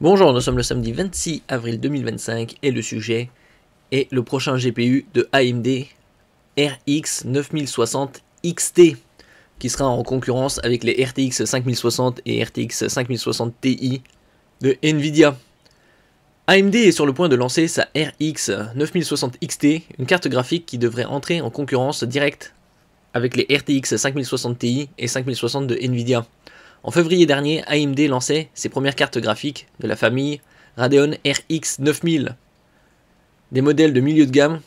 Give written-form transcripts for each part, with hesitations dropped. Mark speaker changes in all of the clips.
Speaker 1: Bonjour, nous sommes le samedi 26 avril 2025 et le sujet est le prochain GPU de AMD RX 9060 XT qui sera en concurrence avec les RTX 5060 et RTX 5060 Ti de Nvidia. AMD est sur le point de lancer sa RX 9060 XT, une carte graphique qui devrait entrer en concurrence directe avec les RTX 5060 Ti et 5060 de Nvidia. En février dernier, AMD lançait ses premières cartes graphiques de la famille Radeon RX 9000. Des modèles de milieu de gamme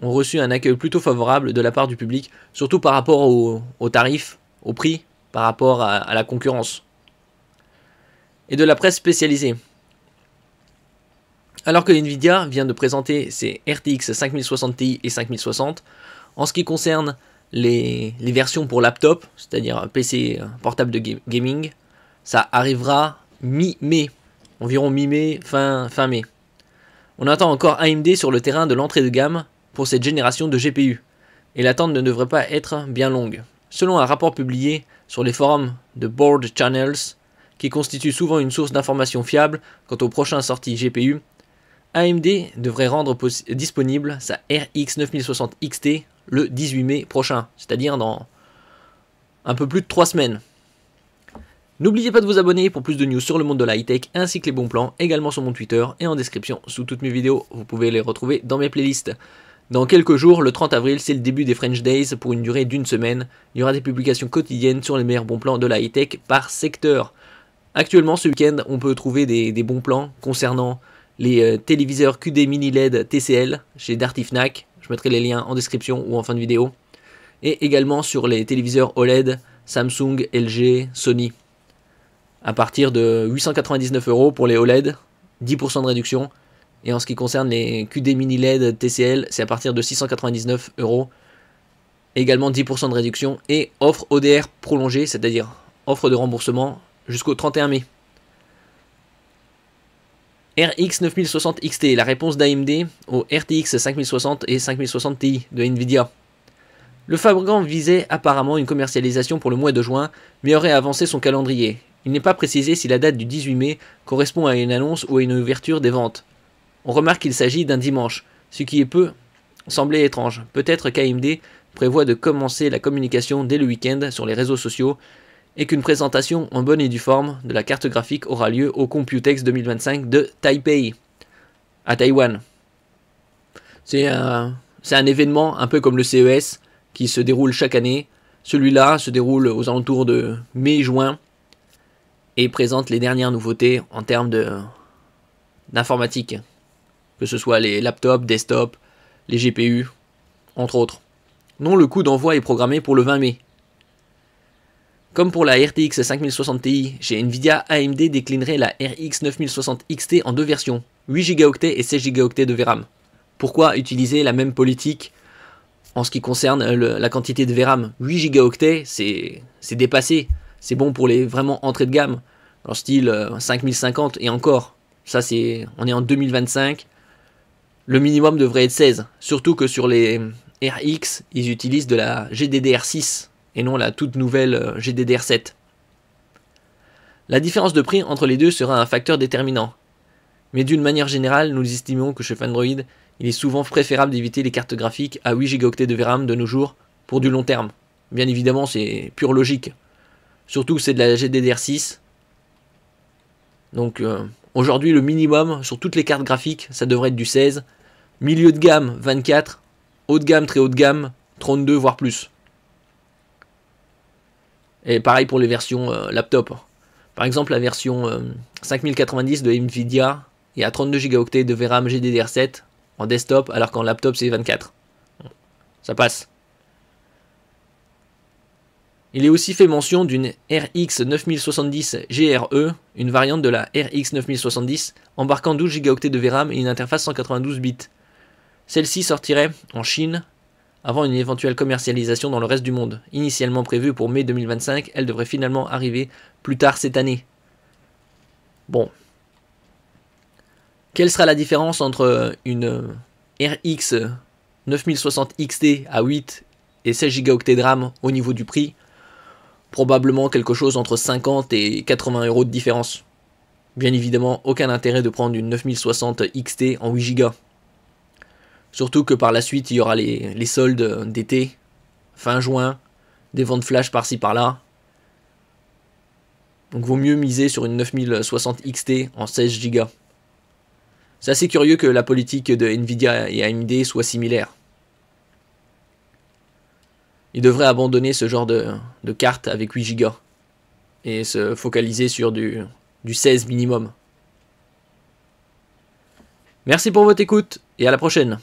Speaker 1: ont reçu un accueil plutôt favorable de la part du public, surtout par rapport aux tarifs, au prix, par rapport à la concurrence. Et de la presse spécialisée. Alors que Nvidia vient de présenter ses RTX 5060 Ti et 5060, en ce qui concerne les versions pour laptop, c'est-à-dire PC portable de gaming, ça arrivera mi-mai, environ mi-mai, fin mai. On attend encore AMD sur le terrain de l'entrée de gamme pour cette génération de GPU, et l'attente ne devrait pas être bien longue. Selon un rapport publié sur les forums de Board Channels, qui constitue souvent une source d'information fiable quant aux prochaines sorties GPU, AMD devrait rendre disponible sa RX 9060 XT le 18 mai prochain, c'est-à-dire dans un peu plus de 3 semaines. N'oubliez pas de vous abonner pour plus de news sur le monde de la high-tech ainsi que les bons plans, également sur mon Twitter et en description sous toutes mes vidéos. Vous pouvez les retrouver dans mes playlists. Dans quelques jours, le 30 avril, c'est le début des French Days pour une durée d'une semaine. Il y aura des publications quotidiennes sur les meilleurs bons plans de la high-tech par secteur. Actuellement, ce week-end, on peut trouver des bons plans concernant les téléviseurs QD Mini LED TCL chez Darty Fnac. Je mettrai les liens en description ou en fin de vidéo. Et également sur les téléviseurs OLED Samsung, LG, Sony. À partir de 899 € pour les OLED, 10% de réduction. Et en ce qui concerne les QD Mini LED TCL, c'est à partir de 699 €. Également 10% de réduction. Et offre ODR prolongée, c'est-à-dire offre de remboursement jusqu'au 31 mai. RX 9060 XT, la réponse d'AMD au RTX 5060 et 5060 Ti de Nvidia. Le fabricant visait apparemment une commercialisation pour le mois de juin, mais aurait avancé son calendrier. Il n'est pas précisé si la date du 18 mai correspond à une annonce ou à une ouverture des ventes. On remarque qu'il s'agit d'un dimanche, ce qui peut sembler étrange. Peut-être qu'AMD prévoit de commencer la communication dès le week-end sur les réseaux sociaux, et qu'une présentation en bonne et due forme de la carte graphique aura lieu au Computex 2025 de Taipei, à Taïwan. C'est un événement un peu comme le CES qui se déroule chaque année. Celui-là se déroule aux alentours de mai-juin et présente les dernières nouveautés en termes d'informatique, que ce soit les laptops, desktops, les GPU, entre autres. Non, le coup d'envoi est programmé pour le 20 mai. Comme pour la RTX 5060 Ti, chez Nvidia, AMD déclinerait la RX 9060 XT en deux versions, 8 Go et 16 Go de VRAM. Pourquoi utiliser la même politique en ce qui concerne la quantité de VRAM? 8 Go, c'est dépassé, c'est bon pour les vraiment entrées de gamme, en style 5050 et encore. Ça, on est en 2025, le minimum devrait être 16, surtout que sur les RX, ils utilisent de la GDDR6. Et non la toute nouvelle GDDR7. La différence de prix entre les deux sera un facteur déterminant. Mais d'une manière générale, nous estimons que chez Fandroid, il est souvent préférable d'éviter les cartes graphiques à 8 Go de VRAM de nos jours pour du long terme. Bien évidemment, c'est pure logique. Surtout que c'est de la GDDR6. Donc aujourd'hui, le minimum sur toutes les cartes graphiques, ça devrait être du 16. Milieu de gamme, 24. Haut de gamme, très haut de gamme, 32 voire plus. Et pareil pour les versions laptop. Par exemple, la version 5090 de Nvidia est à 32 Go de VRAM GDDR7 en desktop, alors qu'en laptop c'est 24. Ça passe. Il est aussi fait mention d'une RX 9070 GRE, une variante de la RX 9070, embarquant 12 Go de VRAM et une interface 192 bits. Celle-ci sortirait en Chine avant une éventuelle commercialisation dans le reste du monde. Initialement prévue pour mai 2025, elle devrait finalement arriver plus tard cette année. Bon. Quelle sera la différence entre une RX 9060 XT à 8 et 16 Go de RAM au niveau du prix? Probablement quelque chose entre 50 et 80 € de différence. Bien évidemment, aucun intérêt de prendre une 9060 XT en 8 Go. Surtout que par la suite, il y aura les soldes d'été, fin juin, des ventes flash par-ci par-là. Donc vaut mieux miser sur une 9060 XT en 16 Go. C'est assez curieux que la politique de Nvidia et AMD soit similaire. Ils devraient abandonner ce genre de carte avec 8 Go et se focaliser sur du 16 minimum. Merci pour votre écoute et à la prochaine.